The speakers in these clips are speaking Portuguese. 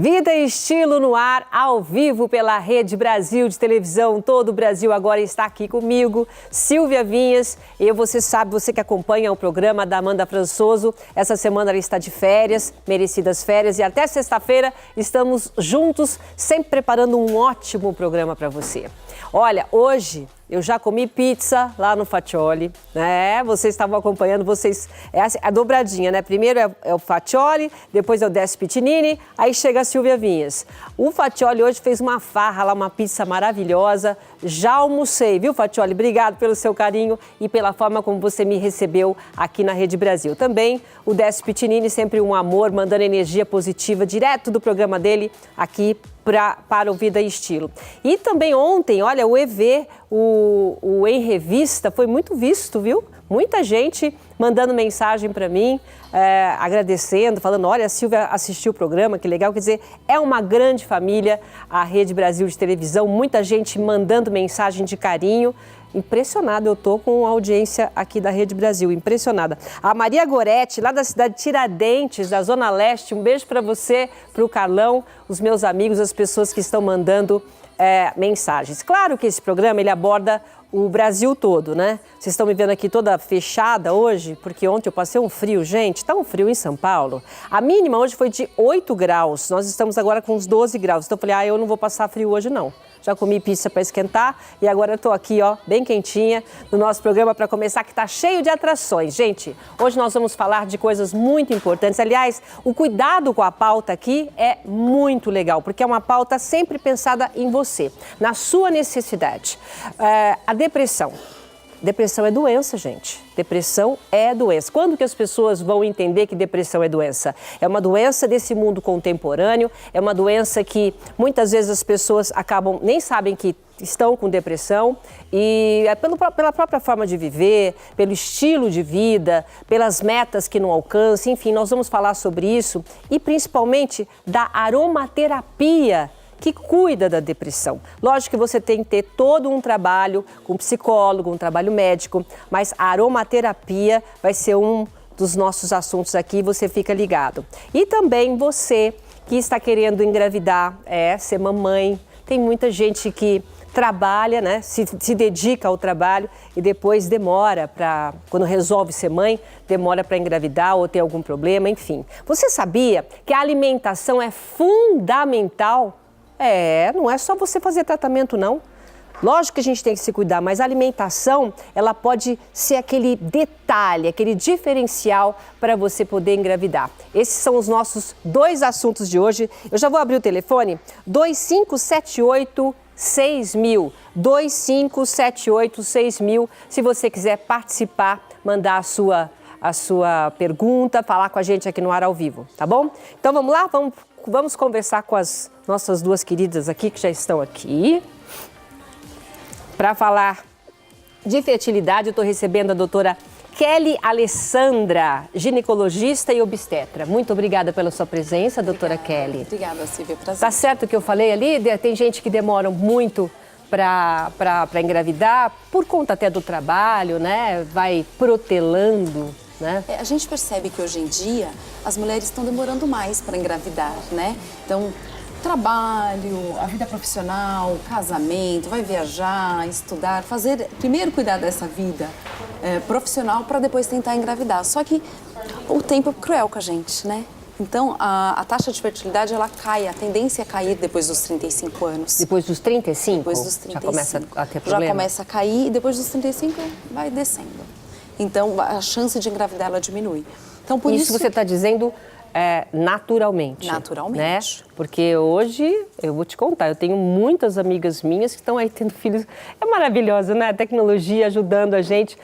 Vida e Estilo no ar, ao vivo pela Rede Brasil de televisão. Todo o Brasil agora está aqui comigo, Silvia Vinhas. Você sabe, você que acompanha o programa da Amanda Françoso, essa semana ela está de férias, merecidas férias. E até sexta-feira estamos juntos, sempre preparando um ótimo programa para você. Olha, hoje eu já comi pizza lá no Faccioli, né? Vocês estavam acompanhando, é a dobradinha, né? Primeiro é o Faccioli, depois é o Décio Pitinini, aí chega a Silvia Vinhas. O Faccioli hoje fez uma farra lá, uma pizza maravilhosa. Já almocei, viu, Faccioli? Obrigado pelo seu carinho e pela forma como você me recebeu aqui na Rede Brasil. Também o Décio Pitinini, sempre um amor, mandando energia positiva direto do programa dele aqui para o Vida e Estilo. E também ontem, olha, o EV, o Em Revista, foi muito visto, viu? Muita gente mandando mensagem para mim, agradecendo, falando, olha, a Silvia assistiu o programa, que legal. Quer dizer, é uma grande família, a Rede Brasil de televisão, muita gente mandando mensagem de carinho. Impressionada, eu tô com a audiência aqui da Rede Brasil, impressionada. A Maria Goretti, lá da cidade de Tiradentes, da Zona Leste, um beijo para você, para o Carlão, os meus amigos, as pessoas que estão mandando mensagens. Claro que esse programa, ele aborda o Brasil todo, né? Vocês estão me vendo aqui toda fechada hoje, porque ontem eu passei um frio, gente, tá um frio em São Paulo. A mínima hoje foi de 8 graus, nós estamos agora com uns 12 graus, então eu falei, eu não vou passar frio hoje não. Já comi pizza para esquentar e agora eu tô aqui, ó, bem quentinha no nosso programa para começar, que tá cheio de atrações. Gente, hoje nós vamos falar de coisas muito importantes. Aliás, o cuidado com a pauta aqui é muito legal, porque é uma pauta sempre pensada em você, na sua necessidade. A depressão. Depressão é doença, gente. Depressão é doença. Quando que as pessoas vão entender que depressão é doença? É uma doença desse mundo contemporâneo, é uma doença que muitas vezes as pessoas nem sabem que estão com depressão e é pela própria forma de viver, pelo estilo de vida, pelas metas que não alcançam, enfim, nós vamos falar sobre isso e principalmente da aromaterapia que cuida da depressão. Lógico que você tem que ter todo um trabalho com psicólogo, um trabalho médico, mas a aromaterapia vai ser um dos nossos assuntos aqui, você fica ligado. E também você que está querendo engravidar, ser mamãe, tem muita gente que trabalha, né, se dedica ao trabalho e depois demora quando resolve ser mãe, demora para engravidar ou ter algum problema, enfim. Você sabia que a alimentação é fundamental? Não é só você fazer tratamento, não. Lógico que a gente tem que se cuidar, mas a alimentação, ela pode ser aquele detalhe, aquele diferencial para você poder engravidar. Esses são os nossos dois assuntos de hoje. Eu já vou abrir o telefone, 2578-6000, 2578-6000, se você quiser participar, mandar a sua pergunta, falar com a gente aqui no ar ao vivo, tá bom? Então vamos lá, vamos conversar com as nossas duas queridas aqui, que já estão aqui. Para falar de fertilidade, eu estou recebendo a doutora Kelly Alessandra, ginecologista e obstetra. Muito obrigada pela sua presença, doutora Kelly. Obrigada, Silvia. Prazer. Tá certo o que eu falei ali? Tem gente que demora muito para engravidar, por conta até do trabalho, né? Vai protelando, né? A gente percebe que hoje em dia as mulheres estão demorando mais para engravidar, né? Então, trabalho, a vida profissional, casamento, vai viajar, estudar, primeiro cuidar dessa vida profissional para depois tentar engravidar. Só que o tempo é cruel com a gente, né? Então, a taxa de fertilidade, ela cai, a tendência é cair depois dos 35 anos. Depois dos 35? Depois dos 35. Já começa a ter problema? Já começa a cair e depois dos 35 vai descendo. Então, a chance de engravidar, ela diminui. Então, por isso você está dizendo naturalmente. Naturalmente. Né? Porque hoje, eu vou te contar, eu tenho muitas amigas minhas que estão aí tendo filhos. É maravilhoso, né? A tecnologia ajudando a gente.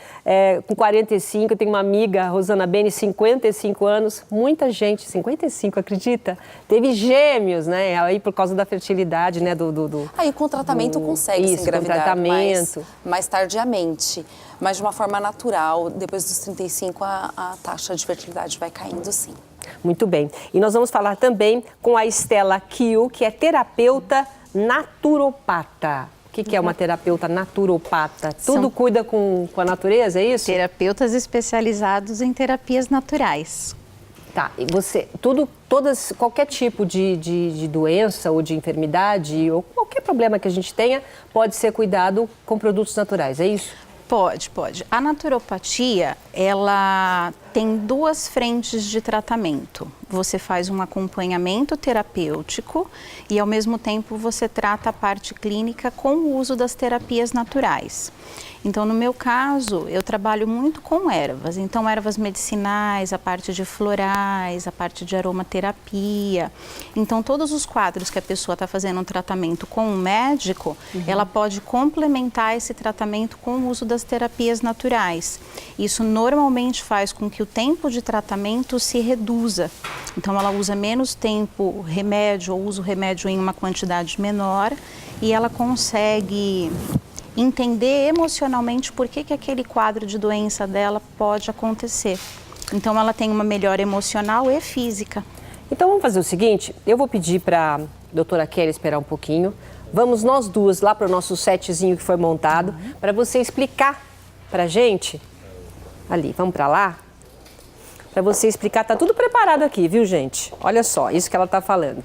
Com 45, eu tenho uma amiga, Rosana Beni, 55 anos. Muita gente, 55, acredita? Teve gêmeos, né? Aí por causa da fertilidade, né? Aí com tratamento consegue se engravidar. Com tratamento. Mais tardiamente. Mas de uma forma natural, depois dos 35, a taxa de fertilidade vai caindo, sim. Muito bem. E nós vamos falar também com a Estela Kiu, que é terapeuta naturopata. O que é uma terapeuta naturopata? Tudo cuida com a natureza, é isso? Terapeutas especializados em terapias naturais. Tá, e você, qualquer tipo de doença ou de enfermidade, ou qualquer problema que a gente tenha, pode ser cuidado com produtos naturais, é isso? Pode. A naturopatia, ela tem duas frentes de tratamento. Você faz um acompanhamento terapêutico e, ao mesmo tempo, você trata a parte clínica com o uso das terapias naturais. Então, no meu caso, eu trabalho muito com ervas. Então, ervas medicinais, a parte de florais, a parte de aromaterapia. Então, todos os quadros que a pessoa está fazendo um tratamento com um médico, ela pode complementar esse tratamento com o uso das terapias naturais. Isso normalmente faz com que o tempo de tratamento se reduza. Então, ela usa menos tempo remédio, ou usa o remédio em uma quantidade menor, e ela consegue entender emocionalmente por que aquele quadro de doença dela pode acontecer. Então, ela tem uma melhora emocional e física. Então, vamos fazer o seguinte, eu vou pedir para a doutora Kelly esperar um pouquinho. Vamos nós duas lá para o nosso setzinho que foi montado, para você explicar para a gente. Ali, vamos para lá? Para você explicar, tá tudo preparado aqui, viu, gente? Olha só, isso que ela tá falando.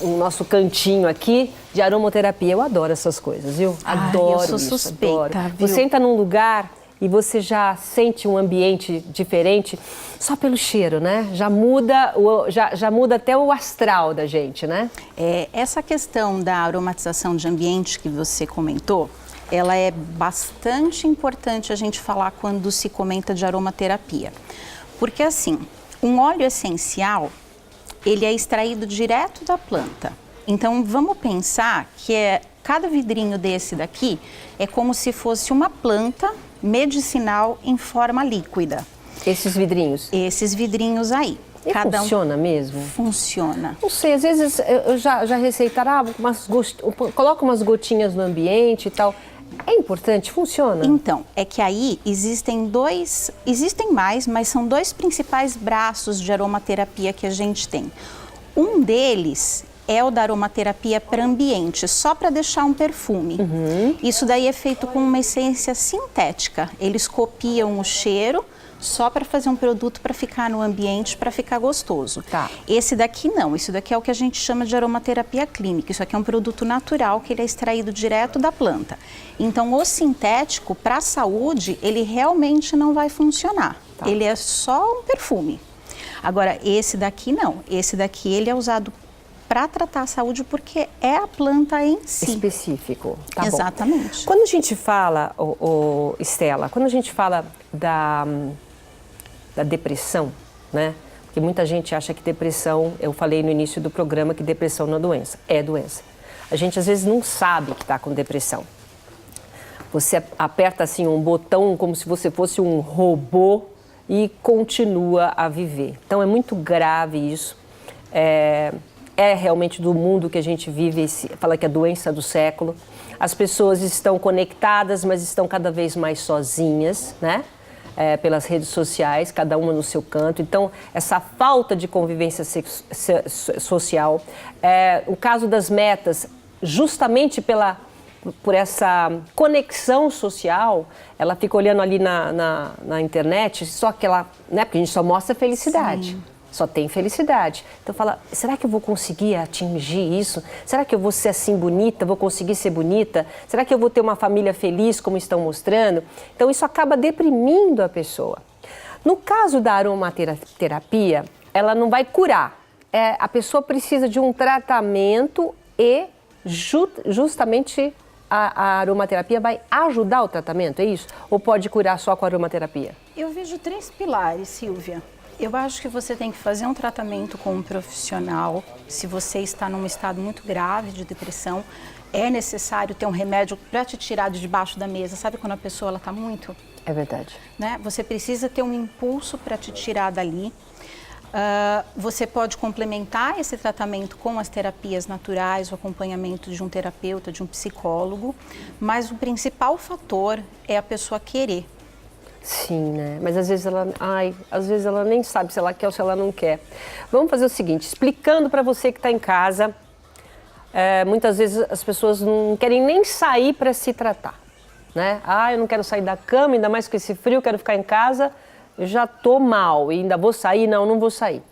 O nosso cantinho aqui de aromaterapia. Eu adoro essas coisas, viu? Adoro. Eu sou suspeita, adoro. viu? Você entra num lugar e você já sente um ambiente diferente só pelo cheiro, né? Já muda até o astral da gente, né? Essa questão da aromatização de ambiente que você comentou, ela é bastante importante a gente falar quando se comenta de aromaterapia. Porque assim, um óleo essencial, ele é extraído direto da planta. Então, vamos pensar que cada vidrinho desse daqui é como se fosse uma planta medicinal em forma líquida. Esses vidrinhos? Esses vidrinhos aí. E funciona mesmo? Funciona. Não sei, às vezes eu já receitaram, coloca umas gotinhas no ambiente e tal. É importante? Funciona? Então, é que aí existem mais, mas são dois principais braços de aromaterapia que a gente tem. Um deles é o da aromaterapia para ambiente, só para deixar um perfume. Isso daí é feito com uma essência sintética. Eles copiam o cheiro só para fazer um produto para ficar no ambiente, para ficar gostoso. Tá. Esse daqui não, isso daqui é o que a gente chama de aromaterapia clínica. Isso aqui é um produto natural que ele é extraído direto da planta. Então, o sintético, para a saúde, ele realmente não vai funcionar. Tá. Ele é só um perfume. Agora, esse daqui não. Esse daqui ele é usado para tratar a saúde porque é a planta em si. Específico. Tá Exatamente. Bom. Quando a gente fala, Estela, quando a gente fala da depressão, né? Porque muita gente acha que depressão, eu falei no início do programa que depressão não é doença. É doença. A gente às vezes não sabe que está com depressão. Você aperta assim um botão como se você fosse um robô e continua a viver. Então é muito grave isso. É realmente do mundo que a gente vive, fala que é a doença do século. As pessoas estão conectadas, mas estão cada vez mais sozinhas, né? Pelas redes sociais, cada uma no seu canto. Então, essa falta de convivência social, o caso das metas, justamente por essa conexão social, ela fica olhando ali na internet, só que né, porque a gente só mostra felicidade. Sim. Só tem felicidade. Então fala, será que eu vou conseguir atingir isso? Será que eu vou ser assim bonita? Vou conseguir ser bonita? Será que eu vou ter uma família feliz, como estão mostrando? Então isso acaba deprimindo a pessoa. No caso da aromaterapia, ela não vai curar. A pessoa precisa de um tratamento e justamente a aromaterapia vai ajudar o tratamento, é isso? Ou pode curar só com a aromaterapia? Eu vejo 3 pilares, Silvia. Eu acho que você tem que fazer um tratamento com um profissional. Se você está num estado muito grave de depressão, é necessário ter um remédio para te tirar de debaixo da mesa. Sabe quando a pessoa está muito? É verdade. Né? Você precisa ter um impulso para te tirar dali. Você pode complementar esse tratamento com as terapias naturais, o acompanhamento de um terapeuta, de um psicólogo. Mas o principal fator é a pessoa querer. Sim, né? Mas às vezes ela nem sabe se ela quer ou se ela não quer. Vamos fazer o seguinte, explicando para você que está em casa, muitas vezes as pessoas não querem nem sair para se tratar, né? Eu não quero sair da cama, ainda mais com esse frio, quero ficar em casa, eu já tô mal e ainda vou sair? Não vou sair.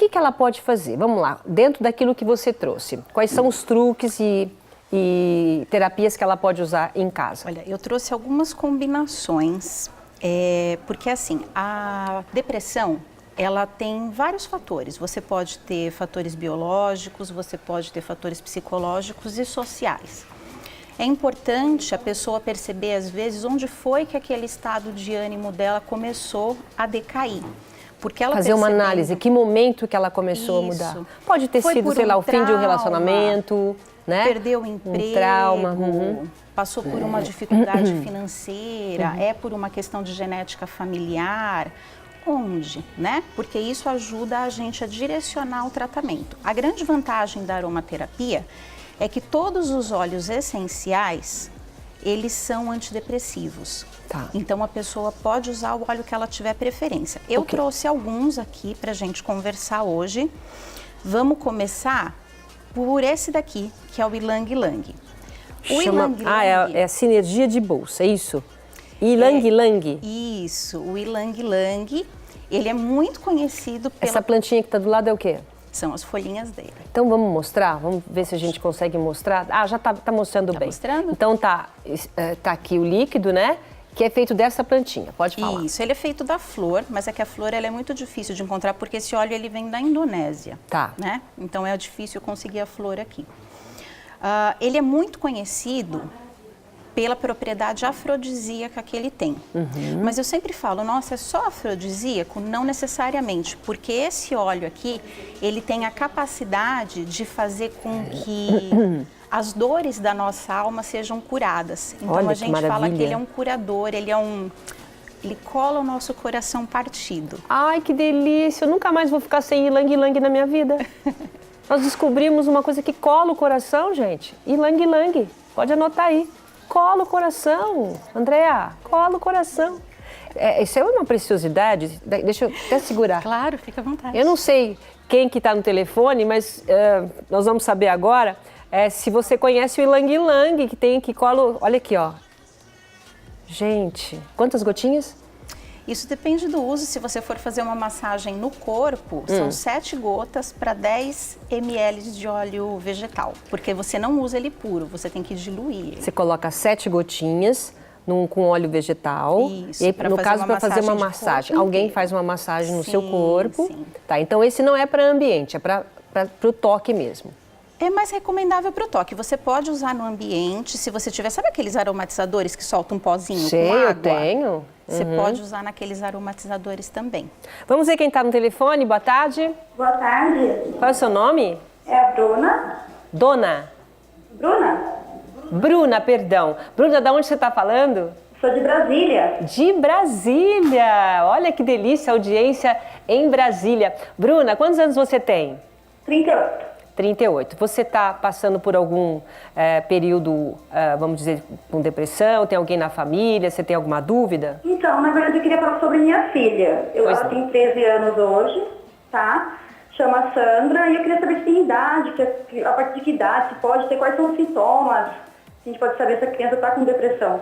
que ela pode fazer? Vamos lá, dentro daquilo que você trouxe, quais são os truques e terapias que ela pode usar em casa? Olha, eu trouxe algumas combinações, porque assim, a depressão, ela tem vários fatores. Você pode ter fatores biológicos, você pode ter fatores psicológicos e sociais. É importante a pessoa perceber, às vezes, onde foi que aquele estado de ânimo dela começou a decair. Porque ela fazer uma análise, que momento que ela começou a mudar. Pode ter sido, sei lá, o fim de um relacionamento, né? Perdeu o emprego, um trauma, passou por uma dificuldade financeira, é por uma questão de genética familiar. Onde, né? Porque isso ajuda a gente a direcionar o tratamento. A grande vantagem da aromaterapia é que todos os óleos essenciais, eles são antidepressivos. Tá. Então a pessoa pode usar o óleo que ela tiver preferência. Eu trouxe alguns aqui pra gente conversar hoje. Vamos começar por esse daqui, que é o Ylang Ylang. É a sinergia de bolsa, é isso? Ylang Ylang? Isso, o Ylang Ylang, ele é muito conhecido pela... Essa plantinha que está do lado é o quê? São as folhinhas dele. Então vamos mostrar? Vamos ver se a gente consegue mostrar. Ah, já tá mostrando bem. Mostrando? Então tá aqui o líquido, né? Que é feito dessa plantinha. Pode falar. Isso, ele é feito da flor, mas é que a flor ela é muito difícil de encontrar porque esse óleo ele vem da Indonésia. Tá. Né? Então é difícil conseguir a flor aqui. Ele é muito conhecido pela propriedade afrodisíaca que ele tem. Mas eu sempre falo, nossa, é só afrodisíaco? Não necessariamente, porque esse óleo aqui, ele tem a capacidade de fazer com que as dores da nossa alma sejam curadas. Então Olha, a gente fala maravilha. que ele é um curador, ele cola o nosso coração partido. Ai, que delícia! Eu nunca mais vou ficar sem Ylang Ylang na minha vida. Nós descobrimos uma coisa que cola o coração, gente. Ylang Ylang. Pode anotar aí. Cola o coração, Andréa, cola o coração. Isso é uma preciosidade, deixa eu até segurar. Claro, fica à vontade. Eu não sei quem que está no telefone, mas nós vamos saber agora se você conhece o Ylang Ylang, que cola, olha aqui, ó. Gente, quantas gotinhas? Isso depende do uso. Se você for fazer uma massagem no corpo, são 7 gotas para 10 ml de óleo vegetal. Porque você não usa ele puro, você tem que diluir ele. Você coloca 7 gotinhas com óleo vegetal. Isso, e aí, no caso, para fazer uma massagem. Alguém faz uma massagem no seu corpo. Sim. Tá, então esse não é para ambiente, é para o toque mesmo. É mais recomendável para o toque. Você pode usar no ambiente, se você tiver... Sabe aqueles aromatizadores que soltam um pozinho com água? Eu tenho. Você pode usar naqueles aromatizadores também. Vamos ver quem está no telefone. Boa tarde. Boa tarde. Qual é o seu nome? É a Bruna. Dona? Bruna? Bruna, perdão. Bruna, de onde você está falando? Sou de Brasília. De Brasília. Olha que delícia, audiência em Brasília. Bruna, quantos anos você tem? 38. 38. Você está passando por algum período, vamos dizer, com depressão? Tem alguém na família? Você tem alguma dúvida? Então, na verdade, eu queria falar sobre minha filha. Ela tem 13 anos hoje, tá? Chama Sandra e eu queria saber se tem idade, a partir de que idade, se pode ter, quais são os sintomas. A gente pode saber se a criança está com depressão.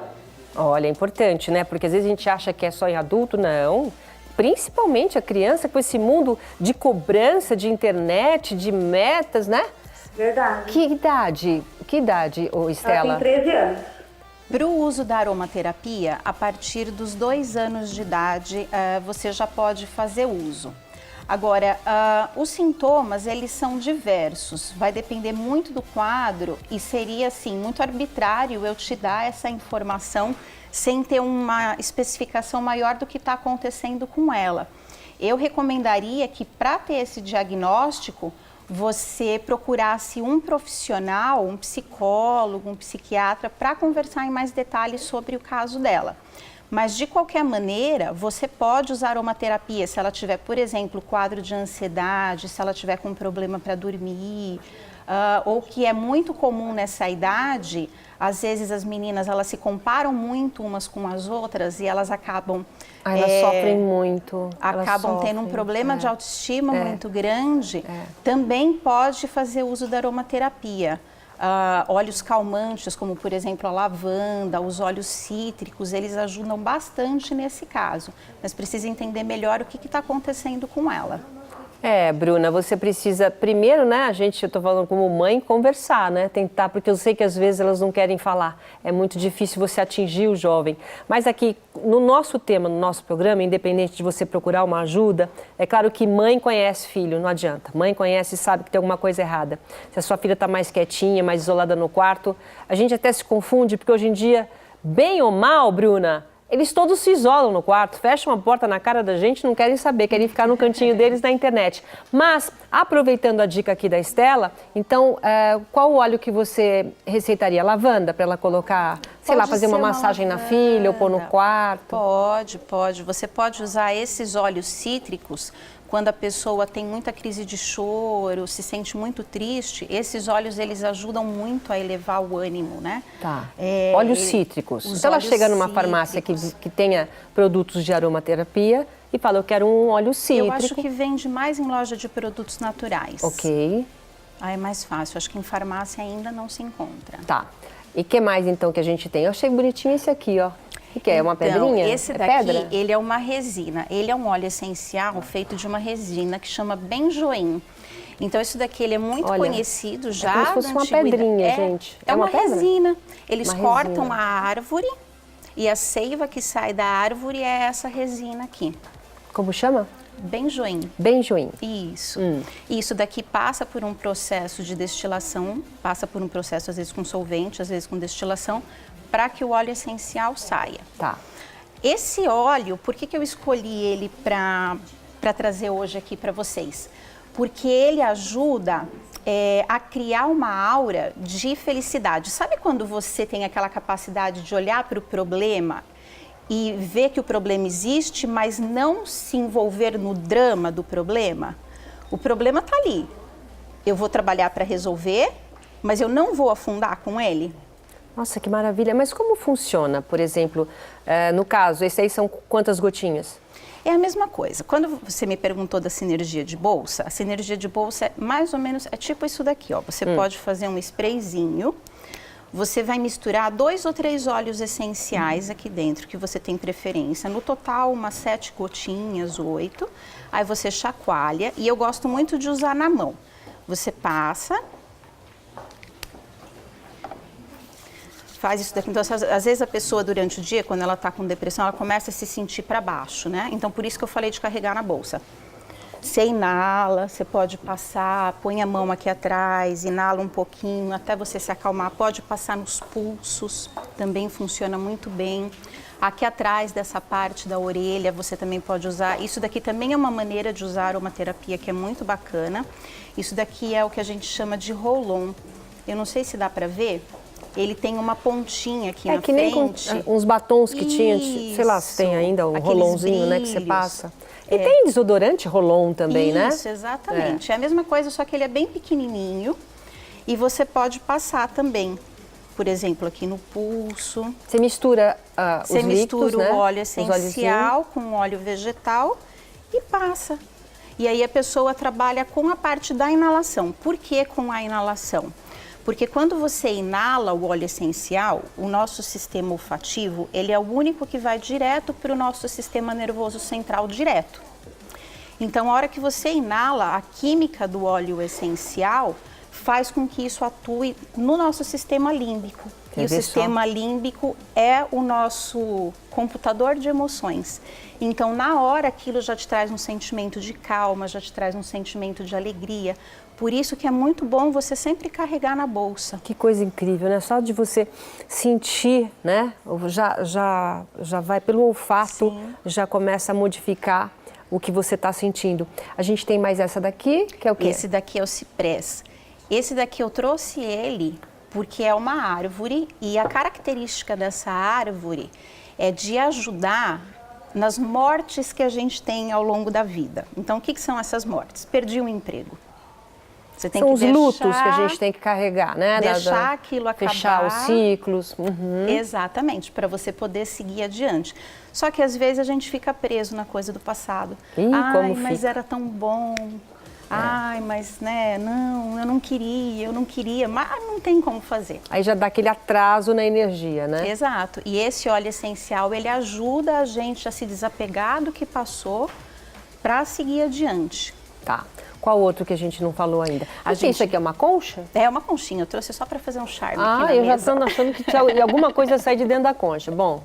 Olha, é importante, né? Porque às vezes a gente acha que é só em adulto, não. Principalmente a criança com esse mundo de cobrança, de internet, de metas, né? Verdade. Que idade, Estela? Ela tem 13 anos. Para o uso da aromaterapia, a partir dos 2 anos de idade, você já pode fazer uso. Agora, os sintomas, eles são diversos, vai depender muito do quadro e seria, assim, muito arbitrário eu te dar essa informação sem ter uma especificação maior do que está acontecendo com ela. Eu recomendaria que, para ter esse diagnóstico, você procurasse um profissional, um psicólogo, um psiquiatra, para conversar em mais detalhes sobre o caso dela. Mas, de qualquer maneira, você pode usar aromaterapia se ela tiver, por exemplo, quadro de ansiedade, se ela tiver com problema para dormir, ou que é muito comum nessa idade, às vezes as meninas elas se comparam muito umas com as outras e elas acabam... elas sofrem muito. Acabam tendo um problema de autoestima muito grande. Também pode fazer uso da aromaterapia. Óleos calmantes, como por exemplo a lavanda, os óleos cítricos, eles ajudam bastante nesse caso. Mas precisa entender melhor o que está acontecendo com ela. Bruna, você precisa, primeiro, né, eu tô falando como mãe, conversar, né, tentar, porque eu sei que às vezes elas não querem falar, é muito difícil você atingir o jovem, mas aqui, no nosso tema, no nosso programa, independente de você procurar uma ajuda, é claro que mãe conhece filho, não adianta, mãe conhece e sabe que tem alguma coisa errada, se a sua filha está mais quietinha, mais isolada no quarto, a gente até se confunde, porque hoje em dia, bem ou mal, Bruna, eles todos se isolam no quarto, fecham a porta na cara da gente, não querem saber, querem ficar no cantinho deles na internet. Mas, aproveitando a dica aqui da Estela, então, qual o óleo que você receitaria? Lavanda, para ela colocar, sei lá, fazer uma massagem na filha ou pôr no quarto? Pode. Você pode usar esses óleos cítricos quando a pessoa tem muita crise de choro, se sente muito triste. Esses óleos, eles ajudam muito a elevar o ânimo, né? Tá. Óleos cítricos. Se ela chega numa farmácia que tenha produtos de aromaterapia e fala, eu quero um óleo cítrico. Eu acho que vende mais em loja de produtos naturais. Ok. Aí é mais fácil. Acho que em farmácia ainda não se encontra. Tá. E o que mais, então, que a gente tem? Eu achei bonitinho esse aqui, ó. O que é? Uma pedrinha? Esse daqui, ele é uma resina. Ele é um óleo essencial feito de uma resina que chama benjoim. Então, isso daqui ele é muito conhecido já. É como se fosse uma pedrinha, gente. É uma pedra? resina. Eles cortam resina. a árvore e a seiva que sai da árvore é essa resina aqui. Como chama? Benjoim. Benjoim. Isso. Isso daqui passa por um processo de destilação, passa por um processo às vezes com solvente, às vezes com destilação, para que o óleo essencial saia. Tá. Esse óleo, por que eu escolhi ele para trazer hoje aqui para vocês? Porque ele ajuda a criar uma aura de felicidade. Sabe quando você tem aquela capacidade de olhar para o problema e ver que o problema existe, mas não se envolver no drama do problema? O problema está ali. Eu vou trabalhar para resolver, mas eu não vou afundar com ele. Nossa, que maravilha. Mas como funciona, por exemplo, no caso, esse aí são quantas gotinhas? É a mesma coisa. Quando você me perguntou da sinergia de bolsa, a sinergia de bolsa é mais ou menos, é tipo isso daqui, ó. Você pode fazer um sprayzinho, você vai misturar 2 ou 3 óleos essenciais aqui dentro, que você tem preferência. No total, umas 7 gotinhas, 8. Aí você chacoalha, e eu gosto muito de usar na mão. Você passa... Faz isso daqui. Então, às vezes a pessoa durante o dia, quando ela está com depressão, ela começa a se sentir para baixo, né? Então, por isso que eu falei de carregar na bolsa. Você inala, você pode passar, põe a mão aqui atrás, inala um pouquinho, até você se acalmar. Pode passar nos pulsos, também funciona muito bem. Aqui atrás dessa parte da orelha, você também pode usar. Isso daqui também é uma maneira de usar aromaterapia que é muito bacana. Isso daqui é o que a gente chama de roll-on. Eu não sei se dá para ver. Ele tem uma pontinha aqui na frente. É que nem uns batons que tinha, sei lá se tem ainda, um rolonzinho, né, que você passa. E tem desodorante rolon também, né? Isso, exatamente. É a mesma coisa, só que ele é bem pequenininho e você pode passar também. Por exemplo, aqui no pulso. Você mistura os líquidos, né? Você mistura o óleo essencial com o óleo vegetal e passa. E aí a pessoa trabalha com a parte da inalação. Por que com a inalação? Porque quando você inala o óleo essencial, o nosso sistema olfativo, ele é o único que vai direto para o nosso sistema nervoso central direto. Então, a hora que você inala, a química do óleo essencial faz com que isso atue no nosso sistema límbico. E o sistema límbico é o nosso computador de emoções. Então, na hora, aquilo já te traz um sentimento de calma, já te traz um sentimento de alegria. Por isso que é muito bom você sempre carregar na bolsa. Que coisa incrível, né? Só de você sentir, né? Já vai pelo olfato, já começa a modificar o que você está sentindo. A gente tem mais essa daqui, que é o quê? Esse daqui é o ciprés. Esse daqui eu trouxe ele porque é uma árvore e a característica dessa árvore é de ajudar nas mortes que a gente tem ao longo da vida. Então, o que são essas mortes? Perdi um emprego. Você tem São que os lutos que a gente tem que carregar, né? Deixar aquilo acabar. Fechar os ciclos. Exatamente, para você poder seguir adiante. Só que às vezes a gente fica preso na coisa do passado. Como mas fica? era tão bom. Ai, mas né, não, eu não queria, mas não tem como fazer. Aí já dá aquele atraso na energia, né? Exato. E esse óleo essencial, ele ajuda a gente a se desapegar do que passou para seguir adiante. Tá. Qual outro que a gente não falou ainda? Isso aqui é uma concha? É uma conchinha, eu trouxe só para fazer um charme aqui na eu mesa. já estou achando que alguma coisa sai de dentro da concha. Bom,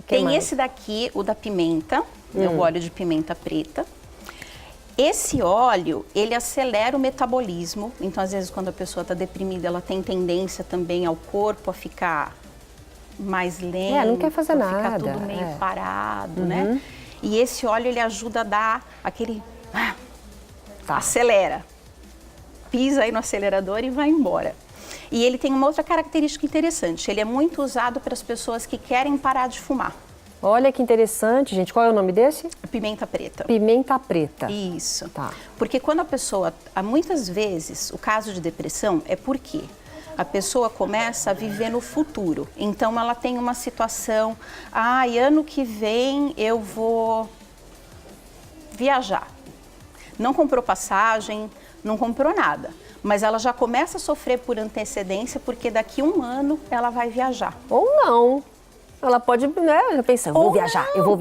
tem esse daqui, o da pimenta, o óleo de pimenta preta. Esse óleo, ele acelera o metabolismo, então às vezes quando a pessoa está deprimida, ela tem tendência também ao corpo a ficar mais lento, não quer fazer nada. Ficar tudo meio parado, né? E esse óleo, ele ajuda a dar aquele... acelera. Pisa aí no acelerador e vai embora. E ele tem uma outra característica interessante, ele é muito usado para as pessoas que querem parar de fumar. Olha que interessante, gente. Qual é o nome desse? Pimenta preta. Pimenta preta. Isso. Tá. Porque quando a pessoa, muitas vezes, o caso de depressão é porque a pessoa começa a viver no futuro. Então ela tem uma situação, ano que vem eu vou viajar. Não comprou passagem, não comprou nada. Mas ela já começa a sofrer por antecedência porque daqui a 1 ano ela vai viajar. Ou não. Ela pode, né, pensar, eu vou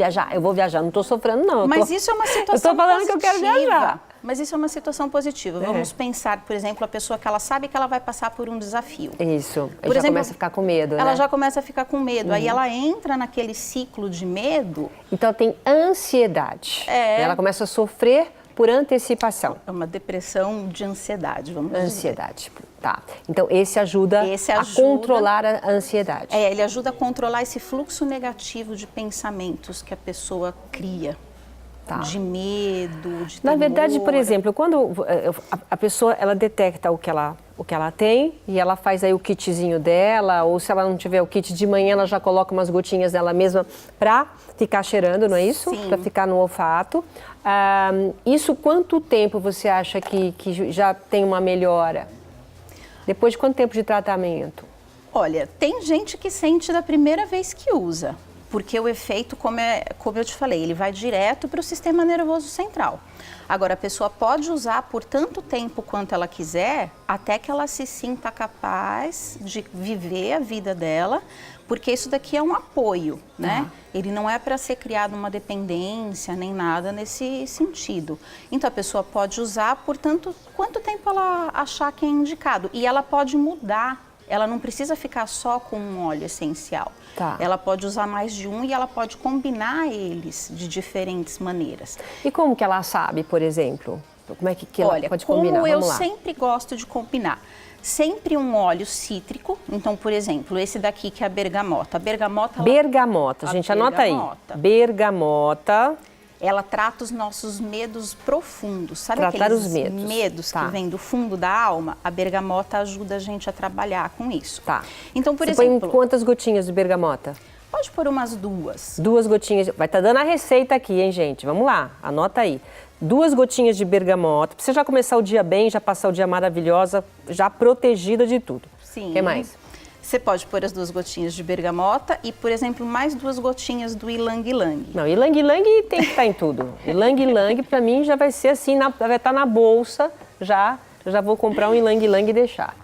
viajar, não estou sofrendo não. Mas isso é uma situação eu estou falando positiva. Que eu quero viajar. Mas isso é uma situação positiva. Vamos pensar, por exemplo, a pessoa que ela sabe que ela vai passar por um desafio. Isso, por exemplo, começa a ficar com medo, ela né? já começa a ficar com medo, aí ela entra naquele ciclo de medo. Então tem ansiedade. Ela começa a sofrer por antecipação. É uma depressão de ansiedade, vamos dizer. Ansiedade, tá. Então esse ajuda a controlar a ansiedade. Ele ajuda a controlar esse fluxo negativo de pensamentos que a pessoa cria. Tá. De medo, de temor. Na verdade, por exemplo, quando a pessoa ela detecta o que ela tem e ela faz aí o kitzinho dela, ou se ela não tiver o kit de manhã, ela já coloca umas gotinhas dela mesma para ficar cheirando, não é isso? Para ficar no olfato. Isso quanto tempo você acha que já tem uma melhora? Depois de quanto tempo de tratamento? Olha, tem gente que sente da primeira vez que usa. Porque o efeito, como eu te falei, ele vai direto para o sistema nervoso central. Agora, a pessoa pode usar por tanto tempo quanto ela quiser, até que ela se sinta capaz de viver a vida dela, porque isso daqui é um apoio, né? Ele não é para ser criado uma dependência, nem nada nesse sentido. Então, a pessoa pode usar por quanto tempo ela achar que é indicado. E ela pode mudar. Ela não precisa ficar só com um óleo essencial. Tá. Ela pode usar mais de um e ela pode combinar eles de diferentes maneiras. E como que ela sabe, por exemplo? Como é que ela pode combinar? Como eu sempre gosto de combinar. Sempre um óleo cítrico. Então, por exemplo, esse daqui que é a bergamota. Bergamota, gente, anota aí. Bergamota. Ela trata os nossos medos profundos. Sabe Tratar aqueles os medos que vêm do fundo da alma? A bergamota ajuda a gente a trabalhar com isso. Tá. Então, por Você exemplo... põe quantas gotinhas de bergamota? Pode pôr umas 2. 2 gotinhas. Vai estar dando a receita aqui, hein, gente? Vamos lá, anota aí. 2 gotinhas de bergamota. Pra você já começar o dia bem, já passar o dia maravilhosa, já protegida de tudo. Sim. O que mais? Você pode pôr as 2 gotinhas de bergamota e, por exemplo, mais 2 gotinhas do ilang-ilang. Não, ilang-ilang tem que estar em tudo. Ilang-ilang, pra mim, já vai ser assim, vai estar na bolsa, já vou comprar um ilang-ilang e deixar.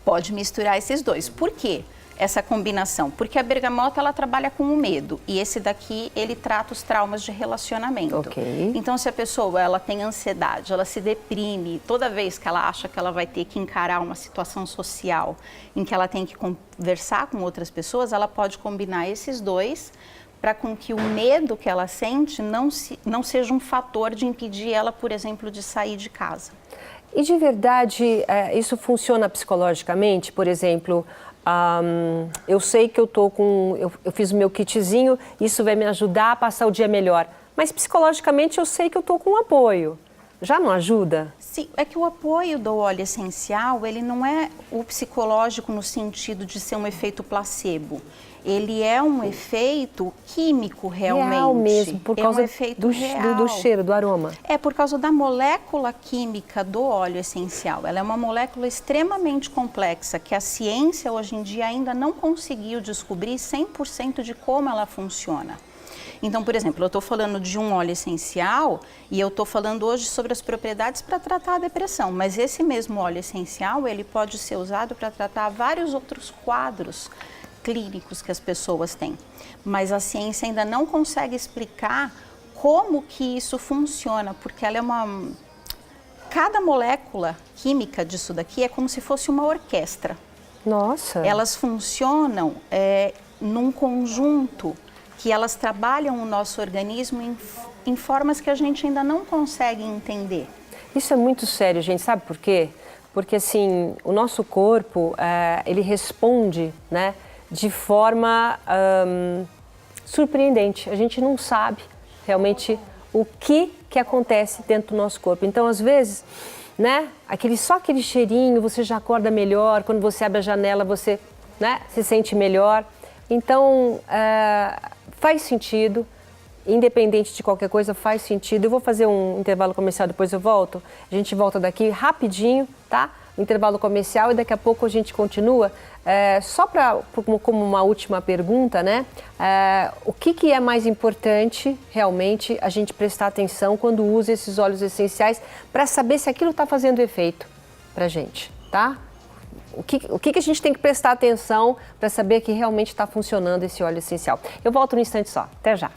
Pode misturar esses 2. Por quê? Essa combinação? Porque a bergamota, ela trabalha com o medo e esse daqui, ele trata os traumas de relacionamento. Ok. Então, se a pessoa, ela tem ansiedade, ela se deprime, toda vez que ela acha que ela vai ter que encarar uma situação social em que ela tem que conversar com outras pessoas, ela pode combinar esses 2 para com que o medo que ela sente não seja um fator de impedir ela, por exemplo, de sair de casa. E de verdade, isso funciona psicologicamente? Por exemplo, eu sei que eu fiz o meu kitzinho, isso vai me ajudar a passar o dia melhor. Mas psicologicamente eu sei que eu estou com apoio. Já não ajuda? Sim, é que o apoio do óleo essencial, ele não é o psicológico no sentido de ser um efeito placebo. Ele é um efeito químico realmente. Real mesmo, por causa efeito do cheiro, do aroma. É por causa da molécula química do óleo essencial. Ela é uma molécula extremamente complexa que a ciência hoje em dia ainda não conseguiu descobrir 100% de como ela funciona. Então, por exemplo, eu estou falando de um óleo essencial e eu estou falando hoje sobre as propriedades para tratar a depressão, mas esse mesmo óleo essencial, ele pode ser usado para tratar vários outros quadros clínicos que as pessoas têm. Mas a ciência ainda não consegue explicar como que isso funciona, porque ela é cada molécula química disso daqui é como se fosse uma orquestra. Nossa! Elas funcionam num conjunto que elas trabalham o nosso organismo em formas que a gente ainda não consegue entender. Isso é muito sério, gente. Sabe por quê? Porque, assim, o nosso corpo, ele responde, né, de forma surpreendente. A gente não sabe realmente o que acontece dentro do nosso corpo. Então, às vezes, né, só aquele cheirinho, você já acorda melhor. Quando você abre a janela, você, né, se sente melhor. Então, faz sentido. Independente de qualquer coisa, faz sentido. Eu vou fazer um intervalo comercial, depois eu volto. A gente volta daqui rapidinho, tá? O intervalo comercial e daqui a pouco a gente continua. Só como uma última pergunta, né? O que é mais importante realmente a gente prestar atenção quando usa esses óleos essenciais para saber se aquilo está fazendo efeito para a gente, tá? O que a gente tem que prestar atenção para saber que realmente está funcionando esse óleo essencial? Eu volto no instante só. Até já.